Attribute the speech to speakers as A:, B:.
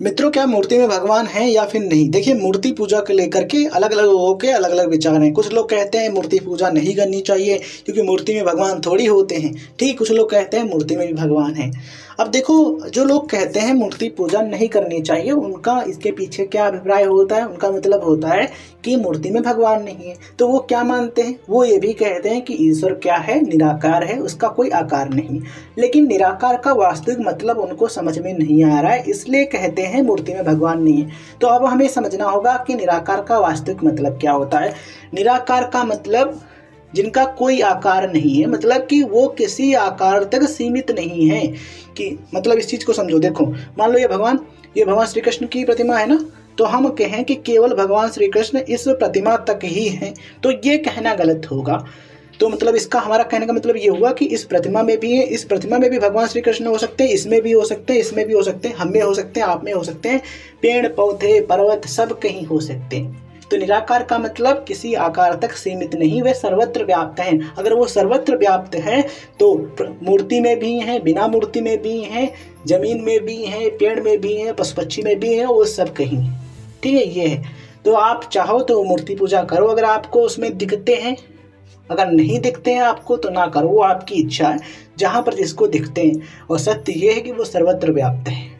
A: मित्रों, क्या मूर्ति में भगवान है या फिर नहीं? देखिए, मूर्ति पूजा को लेकर के अलग अलग लोगों के अलग अलग विचार हैं। कुछ लोग कहते हैं मूर्ति पूजा नहीं करनी चाहिए क्योंकि मूर्ति में भगवान थोड़ी होते हैं। ठीक, कुछ लोग कहते हैं मूर्ति में भी भगवान है। अब देखो, जो लोग कहते हैं मूर्ति पूजा नहीं करनी चाहिए, उनका इसके पीछे क्या अभिप्राय होता है? उनका मतलब होता है कि मूर्ति में भगवान नहीं है। तो वो क्या मानते हैं? वो ये भी कहते हैं कि ईश्वर क्या है? निराकार है, उसका कोई आकार नहीं। लेकिन निराकार का वास्तविक मतलब उनको समझ में नहीं आ रहा है, इसलिए कहते हैं मूर्ति में भगवान नहीं है। तो अब हमें समझना होगा कि निराकार का वास्तविक मतलब क्या होता है। निराकार का मतलब जिनका कोई आकार नहीं है, मतलब कि वो किसी आकार तक सीमित नहीं है। कि मतलब इस चीज को समझो। देखो, मान लो ये भगवान श्री कृष्ण की प्रतिमा है ना, तो हम कहें कि केवल भगवान श्री कृष्ण इस प्रतिमा तक ही हैं, तो ये कहना गलत होगा। तो मतलब इसका हमारा कहने का मतलब ये हुआ कि इस प्रतिमा में भी है, इस प्रतिमा में भी भगवान श्री कृष्ण हो सकते हैं, इसमें भी हो सकते हैं, इसमें भी हो सकते हैं, हम में हो सकते हैं, आप में हो सकते हैं, पेड़ पौधे पर्वत सब कहीं हो सकते हैं। तो निराकार का मतलब किसी आकार तक सीमित नहीं, वे सर्वत्र व्याप्त हैं। अगर वो सर्वत्र व्याप्त हैं तो मूर्ति में भी हैं, बिना मूर्ति में भी हैं, जमीन में भी हैं, पेड़ में भी हैं, पशु पक्षी में भी हैं, वो सब कहीं। ठीक है, ये है। तो आप चाहो तो मूर्ति पूजा करो अगर आपको उसमें दिखते हैं, अगर नहीं दिखते हैं आपको तो ना करो, वो आपकी इच्छा है, जहाँ पर जिसको दिखते हैं। और सत्य ये है कि वो सर्वत्र व्याप्त है।